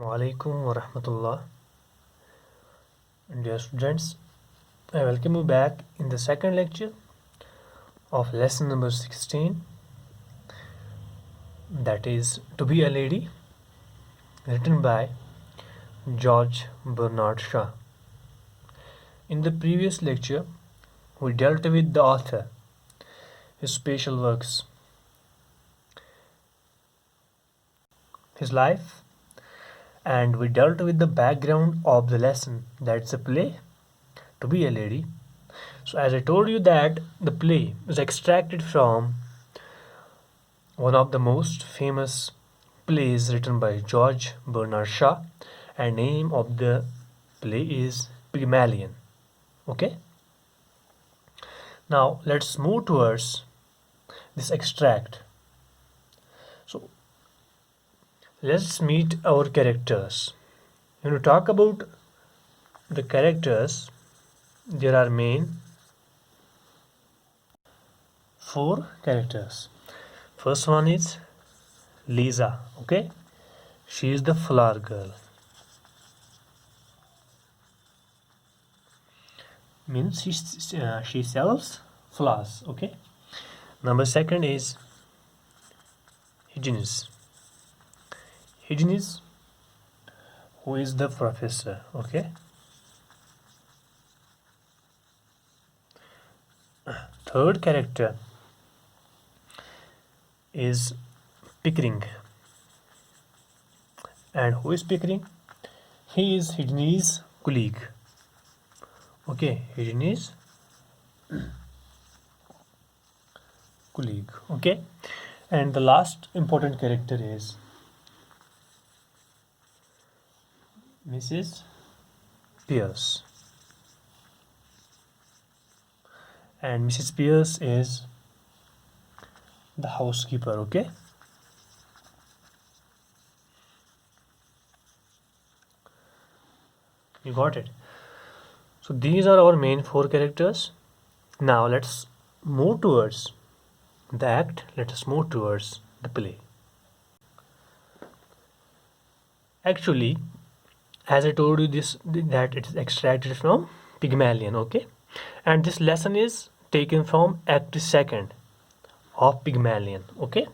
Walaikum wa rahmatullah. Dear students, I welcome you back in the second lecture of lesson number 16, that is To Be a Lady, written by George Bernard Shaw. In the previous lecture, we dealt with the author, his special works, his life, and we dealt with the background of the lesson, that's a play, To Be a Lady. So as I told you that the play is extracted from one of the most famous plays written by George Bernard Shaw, and name of the play is Pygmalion. Okay, now let's move towards this extract. So let's meet our characters. When we talk about the characters, there are main four characters. First one is Lisa. Okay, she is the flower girl, means she sells flowers. Okay, number second is Hyginus. Hyginus, who is the professor. Okay, third character is Pickering. And who is Pickering? He is Hyginus' colleague. Okay, Hyginus' colleague. Okay, and the last important character is Mrs. Pierce. And Mrs. Pierce is the housekeeper. Okay, you got it. So these are our main four characters. Now let's move towards the act. Let us move towards the play. Actually, as I told you this, that it is extracted from Pygmalion. Okay, and this lesson is taken from Act 2 of Pygmalion. Okay,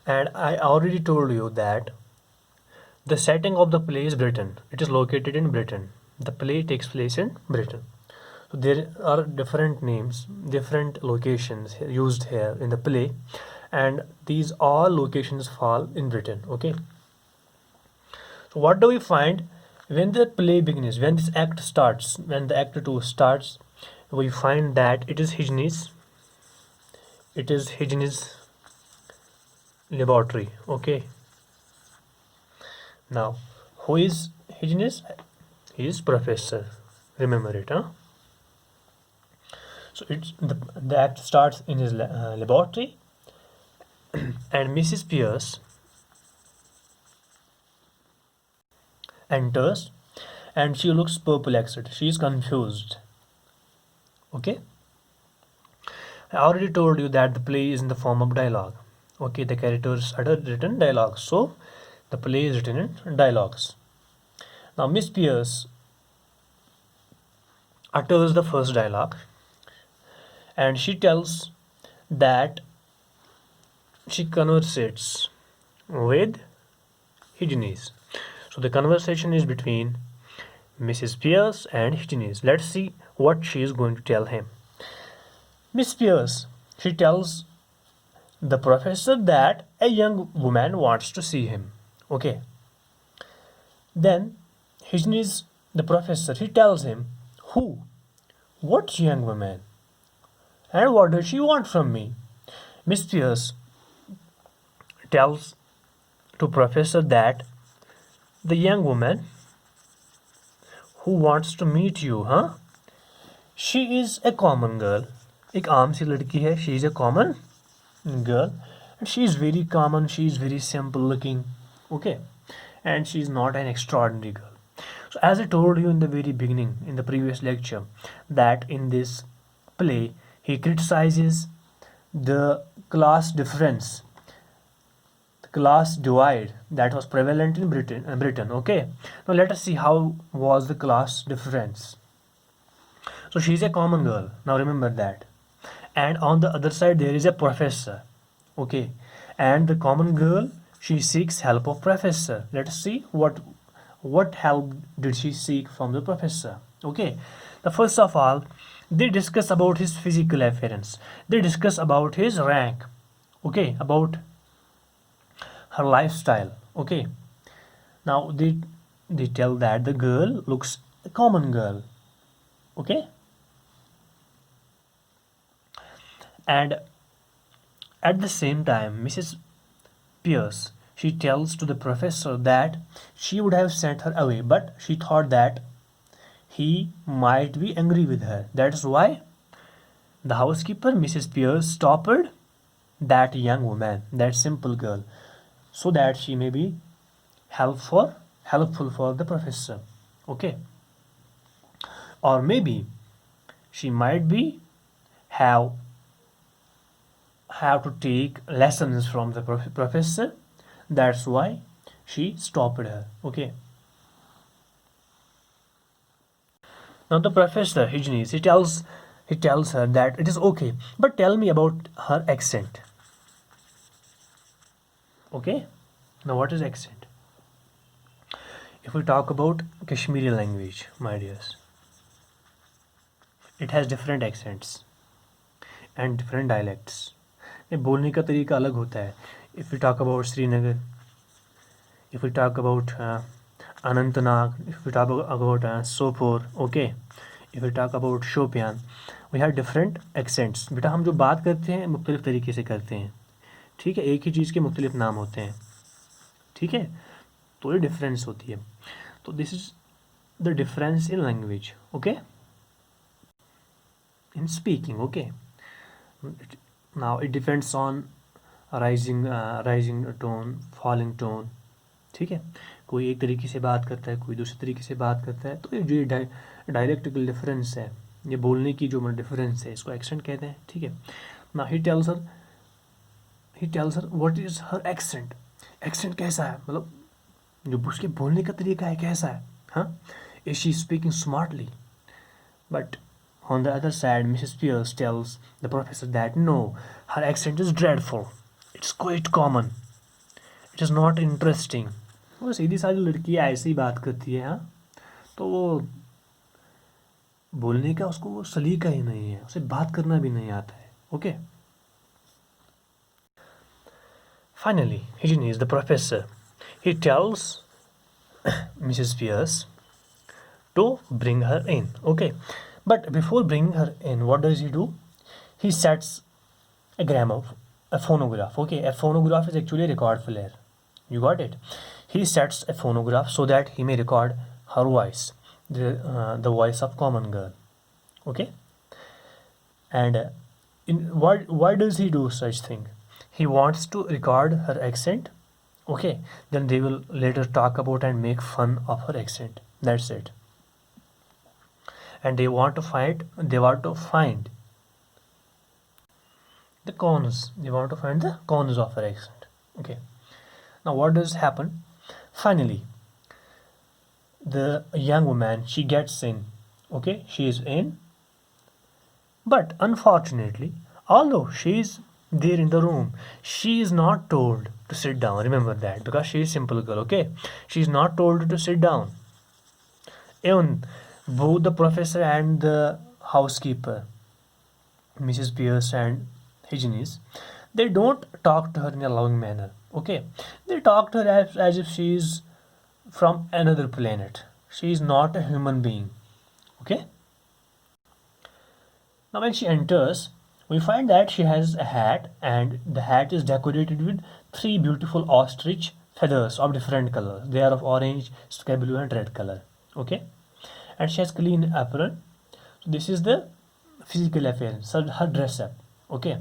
and I already told you that the setting of the play is Britain. It is located in Britain. The play takes place in Britain. So there are different names, different locations used here in the play, and these all locations fall in Britain. Okay, so what do we find when the play begins, when this act starts, when the act 2 starts? We find that it is Hyginus laboratory. Okay, now who is Hyginus? He is professor, remember it, huh? So it's the act starts in his laboratory, and Mrs. Pierce enters, and she looks perplexed. She is confused. Okay, I already told you that the play is in the form of dialogue. Okay, the characters are written dialogues, so the play is written in dialogues. Now Miss Pierce utters the first dialogue, and she tells that she conversates with Hyginus. So the conversation is between Mrs. Pierce and Hyginus. Let's see what she is going to tell him. Miss Pierce, she tells the professor that a young woman wants to see him. Okay. Then Hyginus, the professor, he tells him, who? What young woman? And what does she want from me? Miss Pierce tells to professor that the young woman who wants to meet you, huh? She is a common girl. एक आम सी लड़की है. She is a common girl, and she is very common. She is very simple looking. Okay, and she is not an extraordinary girl. So as I told you in the very beginning, in the previous lecture, that in this play he criticizes the class difference, the the class divide that was prevalent in Britain. Okay, now let us see how was the class difference. So she is a common girl. Now remember that. And on the other side there is a professor. Okay, and the common girl, she seeks help of professor. Let us see what help did she seek from the professor. Okay, the first of all, they discuss about his physical appearance. They discuss about his rank. Okay, about her lifestyle. Okay, now they tell that the girl looks a common girl. Okay, and at the same time, Mrs. Pierce, she tells to the professor that she would have sent her away, but she thought that he might be angry with her. That's why the housekeeper, Mrs. Pierce, stopped that young woman, that simple girl, so that she may be helpful for the professor. Okay, or maybe she might be have have to take lessons from the professor. That's why she stopped her. Okay, now the professor Higgins, he tells her that it is okay, but tell me about her accent. Okay, now what is accent? If we talk about Kashmiri language, my dears, it has different accents and different dialects. ये बोलने का तरीका अलग होता है. If we talk about Srinagar, if we talk about Anantnag, if we talk about Sopore, okay, if we talk about Shopian, we have different accents. बेटा हम जो बात करते हैं मुख्तलिफ तरीके से करते हैं. ठीक है, एक ही चीज़ के मुख्तलिफ नाम होते हैं. ठीक है, तो ये डिफरेंस होती है. तो this is the difference in language. Okay, in speaking. Okay, now it depends on rising tone, falling tone. ठीक है, कोई एक तरीके से बात करता है, कोई दूसरे तरीके से बात करता है. तो ये जो डायलेक्टिकल डिफरेंस है, ये बोलने की जो डिफरेंस है, इसको एक्सेंट कहते हैं. ठीक है, now he tells her what is her accent. Accent कैसा है, मतलब जो उसके बोलने का तरीका है कैसा है. हाँ, is she speaking smartly. But on the other side, Mrs. Pierce tells the professor that no, her accent is dreadful. It's quite common. It is not interesting. वो सीधी सारी लड़कियाँ ऐसे ही बात करती है. हाँ, तो वो बोलने का उसको वो सलीका ही नहीं है, उसे बात करना भी नहीं आता है. Okay, finally, Higgins, the professor, he tells Mrs. Pierce to bring her in. Okay, but before bringing her in, what does he do? He sets a phonograph. Okay, a phonograph is actually a record player. You got it? He sets a phonograph so that he may record her voice, the voice of common girl. Okay, and why does he do such thing? He wants to record her accent. Okay, then they will later talk about and make fun of her accent. That's it. And they want to find the cons. They want to find the cons of her accent. Okay, now what does happen? Finally, the young woman, she gets in. Okay, she is in, but unfortunately, although she is there in the room, she is not told to sit down. Remember that, because she is simple girl. Okay, she is not told to sit down. Even both the professor and the housekeeper, Mrs. Pierce and Higgins, they don't talk to her in a loving manner. Okay, they talk to her as if she is from another planet. She is not a human being. Okay, now when she enters, we find that she has a hat, and the hat is decorated with 3 beautiful ostrich feathers of different colors. They are of orange, sky blue and red color. Okay, and she has clean apron. So this is the physical appearance, her dress up. Okay,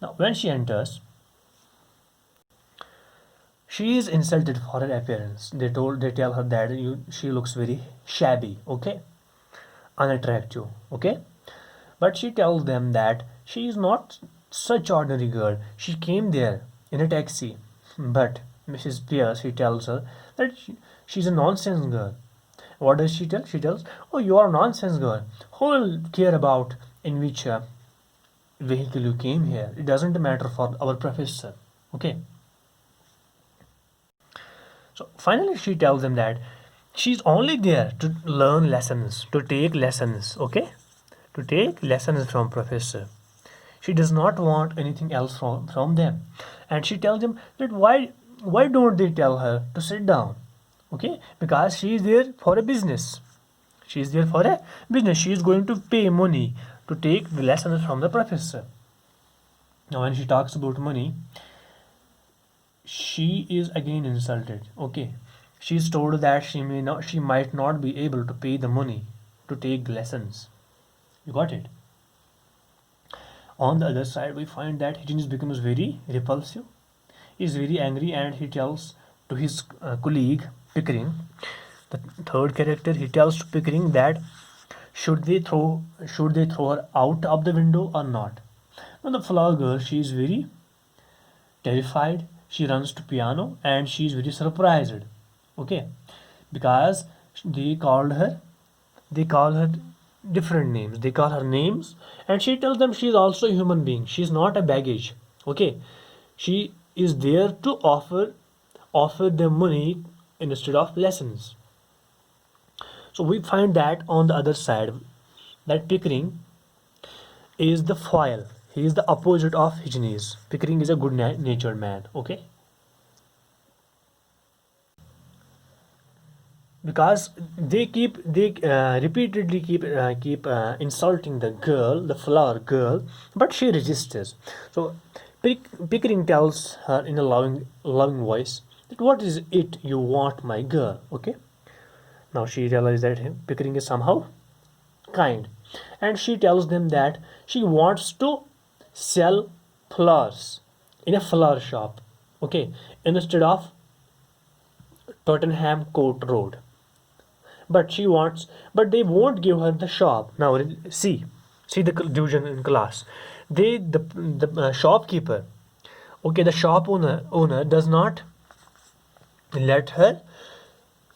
now when she enters, she is insulted for her appearance. They tell her that she looks very shabby. Okay, unattractive. Okay, but she tells them that she is not such ordinary girl. She came there in a taxi But Mrs. Pierce, he tells her that she's a nonsense girl. What does she tell? She tells, "Oh, you are a nonsense girl. Who will care about in which vehicle you came here? It doesn't matter for our professor." Okay. So finally, she tells them that she's only there to learn lessons, to take lessons. Okay, to take lessons from professor. She does not want anything else from them, and she tells them that why don't they tell her to sit down? Okay, because she is there for a business. She is there for a business. She is going to pay money to take the lessons from the professor. Now, when she talks about money, she is again insulted. Okay, she is told that she might not be able to pay the money to take lessons. You got it? On the other side, we find that Higgins becomes very repulsive. He is very angry and he tells to his colleague Pickering, the third character, he tells to Pickering that should they throw her out of the window or not. Now the flower girl, she is very terrified. She runs to piano and she is very surprised. Okay, because they called her they call her different names, they call her names, and she tells them she is also a human being, she is not a baggage. Okay, she is there to offer them money instead of lessons. So we find that on the other side, that Pickering is the foil, he is the opposite of Higgins. Pickering is a good natured man. Okay, because they repeatedly keep insulting the girl, the flower girl, but she resists. So Pickering tells her in a loving voice that what is it you want, my girl? Okay, now she realizes that Pickering is somehow kind, and she tells them that she wants to sell flowers in a flower shop. Okay, instead of Tottenham Court Road. But they won't give her the shop. Now see the confusion in class. The shopkeeper, okay, the owner does not let her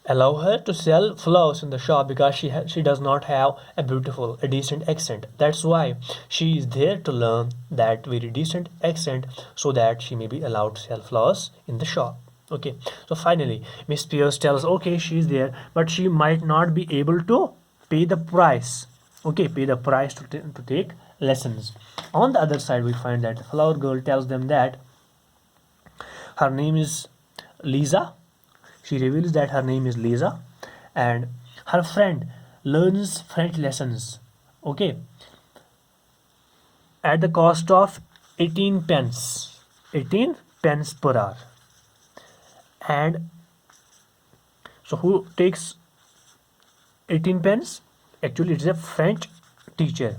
allow her to sell flowers in the shop because she does not have a decent accent. That's why she is there to learn that very decent accent so that she may be allowed to sell flowers in the shop. Okay, so finally Miss Pierce tells, okay, she is there, but she might not be able to pay the price. Okay, pay the price to take lessons. On the other side, we find that the flower girl tells them that her name is Lisa. She reveals that her name is Lisa, and her friend learns French lessons. Okay, at the cost of 18 pence, 18 pence per hour. And so who takes 18 pence? Actually, it's a French teacher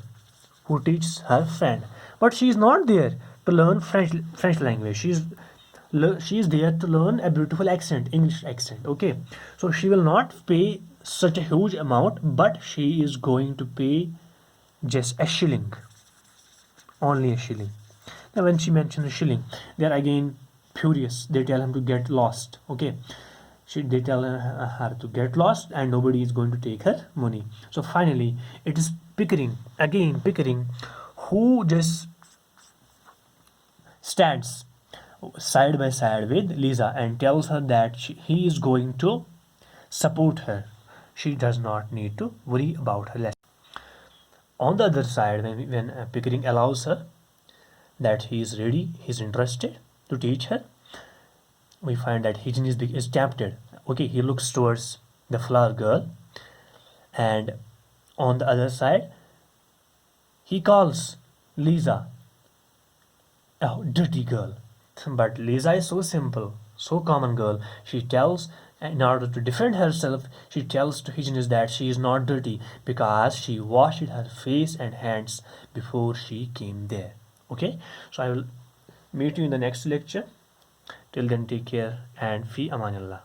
who teaches her friend, but she is not there to learn French language. She is there to learn a beautiful accent, English accent. Okay, so she will not pay such a huge amount, but she is going to pay just a shilling, only a shilling. Now when she mentions a shilling, they are again furious. They tell him to get lost. Okay, they tell her to get lost and nobody is going to take her money. So finally it is Pickering, again Pickering, who just stands side by side with Lisa and tells her that he is going to support her. She does not need to worry about her lesson. On the other side, when Pickering allows her that he is ready, he is interested to teach her, we find that Higgins is tempted. Okay, he looks towards the flower girl, and on the other side, he calls Lisa a dirty girl. But Lisa is so simple, so common girl. She tells, in order to defend herself, she tells to Higgins that she is not dirty because she washed her face and hands before she came there. Okay, so I will meet you in the next lecture. Till then, take care and fi amanillah.